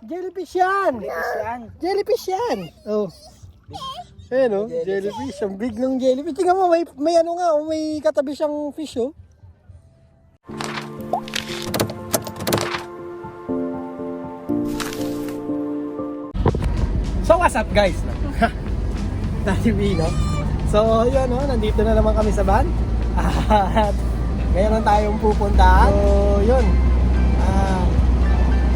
Jellyfish yan! Jellyfish yan! Oh. Ayan oh, jellyfish. Ang big ng jellyfish. Tingnan mo, may ano nga, oh, may katabi siyang fish oh. So what's up guys? Dati no? So yun oh, nandito na naman kami sa van. At ngayon lang tayong pupuntahan. So yun.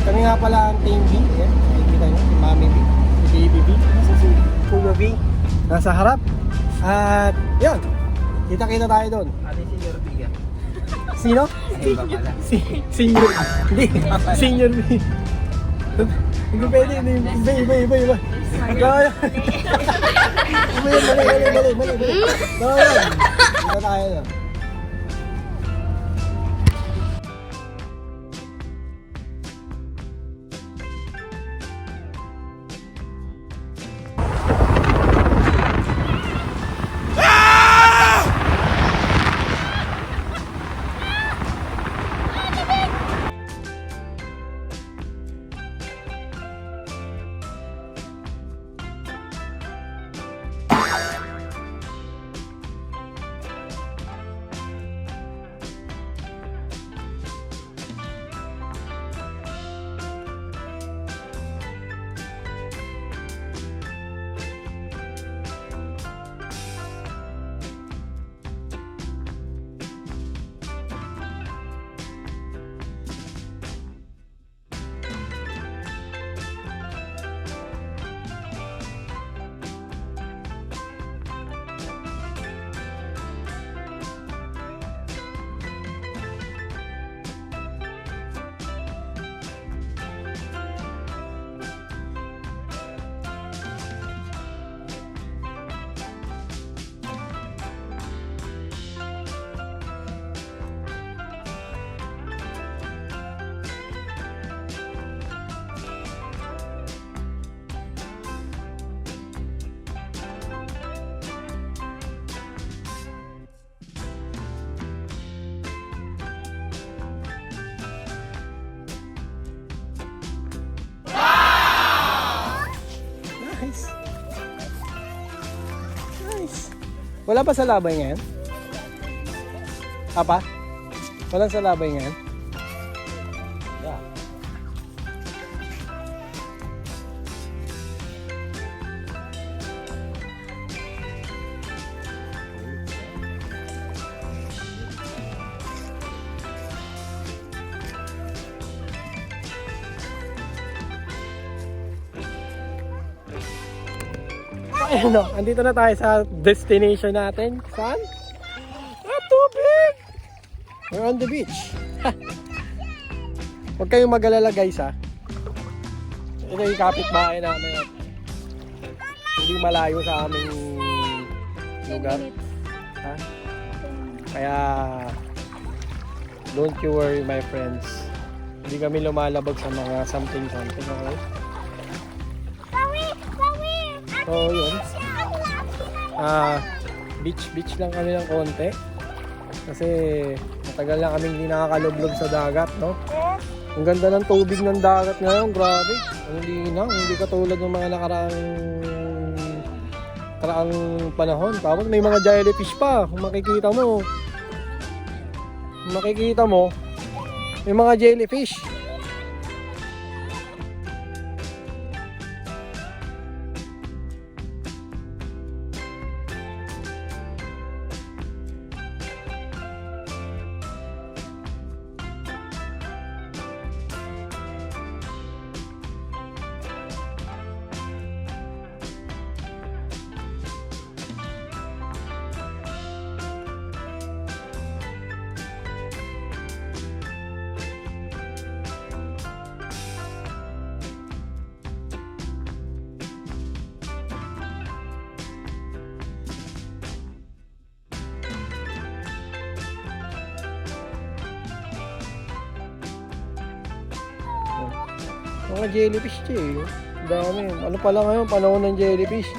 Kami nga pala ang Team B. Ayan, nakikita nyo, si Mami B, si Baby B, nasa si Kuya B, nasa harap. At yun, kita-kita tayo doon. Ano yung senior B ka? Sino? Senior. Hindi, Senior B. Hindi pwede, iba. Kaya. Mali. Kita tayo doon. Nice. Wala pa sa labay ngayon? Apa? Walang sa labay ngayon? Yeah. Ayun o, andito na tayo sa destination natin. Saan? Tubig! We're on the beach. Huwag kayong mag-alala guys ha. Ito yung kapit-bahay namin. Hindi malayo sa aming lugar. Ha? Kaya don't you worry my friends. Hindi kami lumalabag sa mga something-something. Okay? So yun, beach lang kami ng konti kasi matagal na kaming hindi nakakalublog sa dagat, no? Ang ganda ng tubig ng dagat ngayon, grabe. Ang linaw, hindi katulad ng mga nakaraang panahon. Tapos may mga jellyfish pa, kung makikita mo, may mga jellyfish. Mga jellyfish eh. Dami. Ano pala ngayon, panahon ng jellyfish.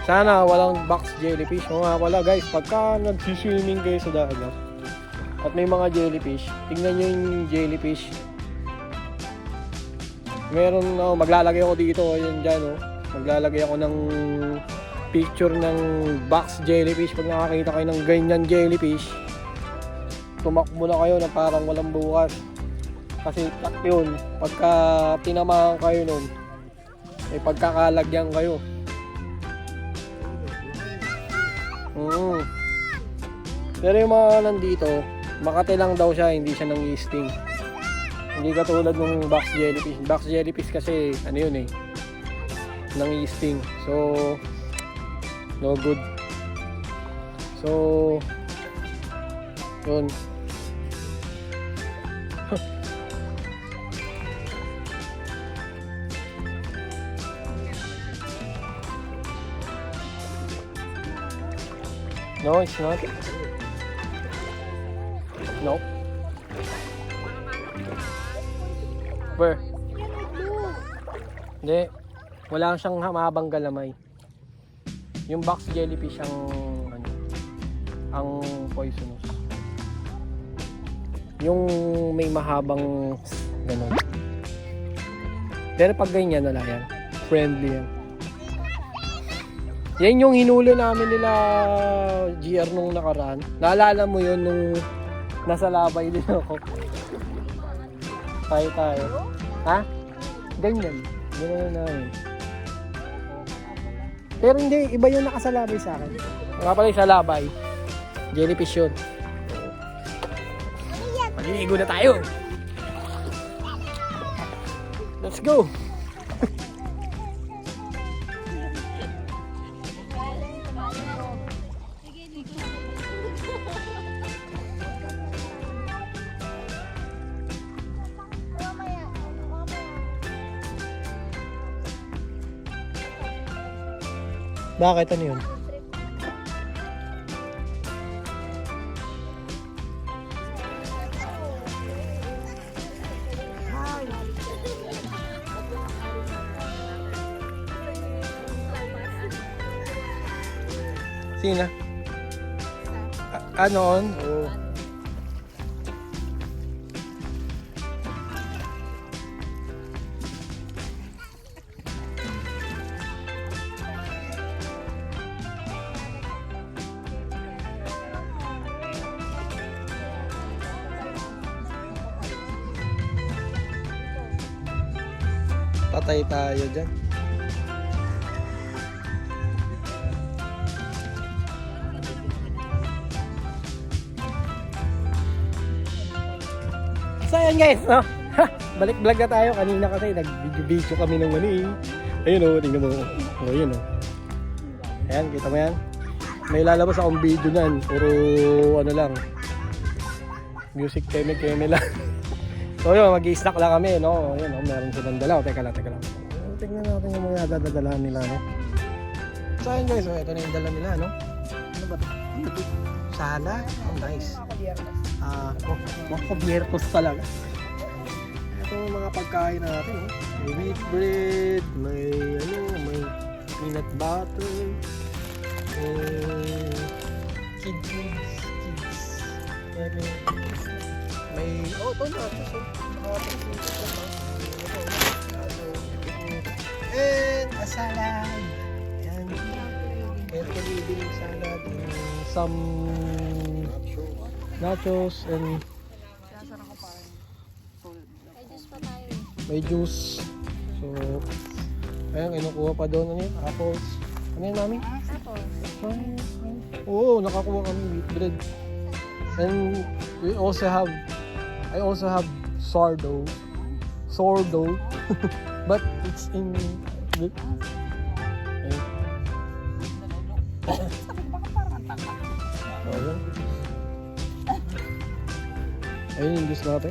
Sana walang box jellyfish. O nga pala guys, pagka nagsiswimming kayo sa dagat at may mga jellyfish, tingnan nyo yung jellyfish. Meron, maglalagay ako dito, ayun dyan, oh. Maglalagay ako ng picture ng box jellyfish. Pag nakakita kayo ng ganyan jellyfish, tumakbo na kayo na parang walang bukas. Kasi yun, pagka tinamahan kayo nun, may pagkakalagyan kayo. Pero yung mga nandito, makati lang daw siya, hindi siya nang-sting. Hindi katulad ng box jellyfish. Box jellyfish kasi, ano yun eh, nang-sting. So, no good. So, yun. No, it's not. No. Where? Hindi. Wala siyang mahabang galamay. Yung box jellyfish ang poisonous. Yung may mahabang ganun. Pero pag ganyan, wala yan. Friendly yan. Yan yung hinuli namin nila GR nung nakaraan. Naalala mo yun nung nasa labay din ako. Tayo. Ha? Ganyan. Ganyan namin. Pero hindi, iba yung nakasalabay sa akin. Nga pala yung sa labay. Jellyfish yun. Maliligo na tayo. Let's go. Bakit? Ano yun? Sina? Ano on? Oh. Patay tayo dyan. So ayan guys, no? Balik vlog na tayo. Kanina kasi nag-video kami ng mani. Ayun o, tingnan mo. O yun o. Ayan, kita mo yan. May lalabas akong video nan. Puro ano lang, music keme lang. So yun, mag-i-snack lang kami, no? Yun o, meron silang dalaw. Teka lang. Tingnan natin yung mga dadadalahan nila, no? So ayan guys, ito na yung dala nila, no? Ano ba ito? Sana? Oh, nice. Makapabiertos talaga. Ito yung mga pagkain natin, no? May wheat bread, may peanut butter, kids. May, ito nachos, and a salad. Yan. Ito living salad and some nachos and may juice. So, ayan, kinukuha pa doon. Ano yun? Apples. Ano yun, mami? Apples. Oo, nakakuha kami wheat bread. And I also have sourdough. But it's in milk. Ayun yung juice natin.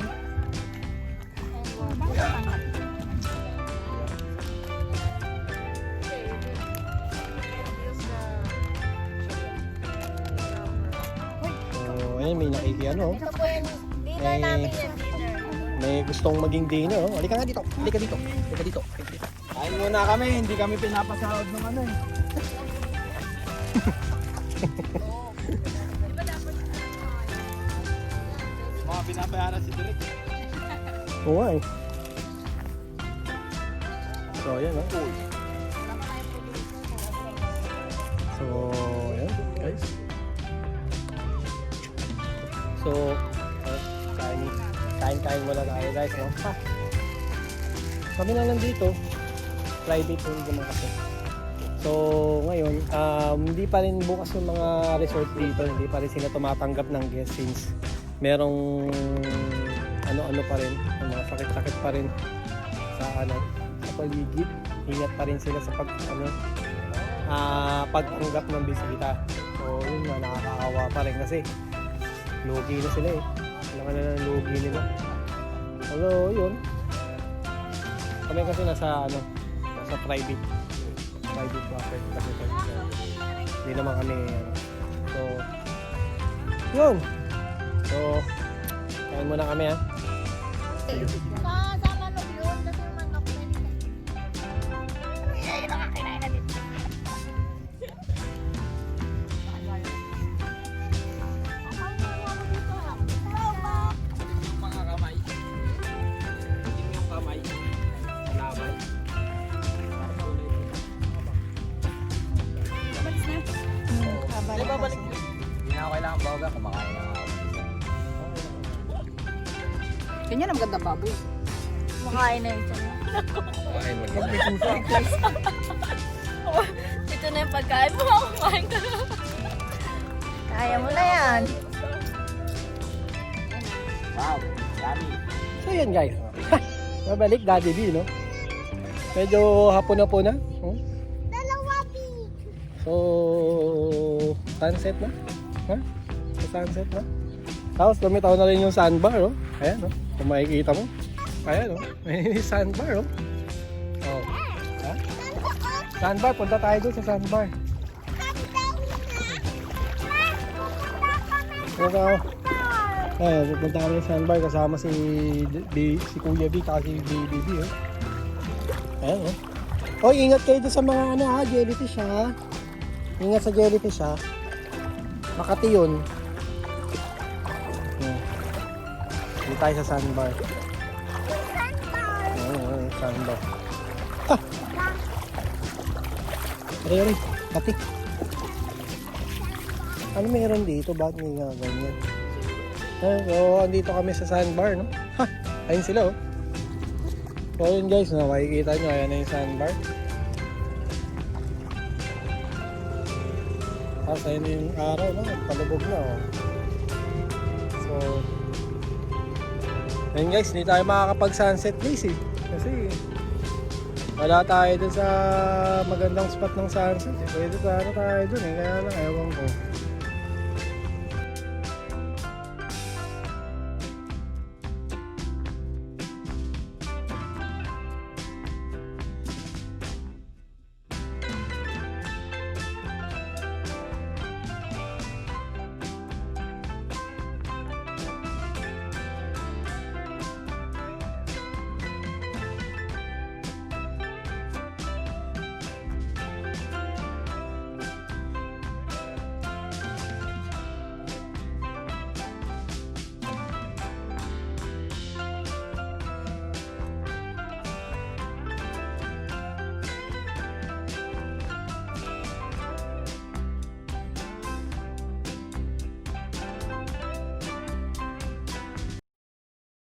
Ayun, may nakikiano. May gustong maging dinner. Oh. Halika nga dito. Halika dito. Kain muna kami, hindi kami pinapasahod ng ano eh. Mga pinapayaran si Direk. Oo nga eh. So, ayan, no? So, ayan, guys. So, kain muna tayo, guys, no? Ha! Kami na lang dito. Private room naman kasi. So, ngayon, hindi pa rin bukas yung mga resort dito. Hindi pa rin sila tumatanggap ng guests since merong ano-ano pa rin, mga sakit-sakit pa rin sa sa paligid. Ingat pa rin sila sa pagtanggap ng bisita. So, yun nga, nakakaawa pa rin kasi lugi na sila eh. Kailangan na ng lugi nila. Although, yun. Kami kasi nasa private property kasi hindi naman kami so yun, so kain muna kami ha. Babalik. Hindi na ako kailangan bawaga, kumakain na ako. Ganyan ang ganda baboy. Kumakain na yun siya. Kain mo. Ito na yung pagkain mo. Kumain ka na. Kaya mo na yan. Wow, dami. So yan guys. Mabalik Daddy B, no? Medyo hapon na po na. So, sunset na. Ha? So, sunset na. Tapos lumitaw na rin yung sandbar, oh. Ayan, oh. Kung makikita mo. Ayan, oh. May sandbar, oh. Oh. Ha? Sandbar, punta tayo doon sa sandbar. Punta ako. Ayan, pupunta kami sa sandbar kasama si Kuya B at si Baby B, oh. Ayan, oh. Oh, ingat kayo doon sa mga jellyfish, ha. Ingat sa jellyfish, ha. Makati yun. Dito tayo sa sandbar. Sandbar. Ha! Aray, pati. Ano meron dito? Bakit may nga ganyan? So, andito kami sa sandbar, no? Ha! Ayun sila, oh. So, yun guys, no? Makikita nyo, ayan na yung sandbar. Tapos ayun na yung araw, no? Palubog na, oh. So, ayun guys, hindi tayo makakapag-sunset days, eh. Kasi, wala tayo dun sa magandang spot ng sunset, eh. Pwede tayo dun, eh. Kaya lang, ewan ko.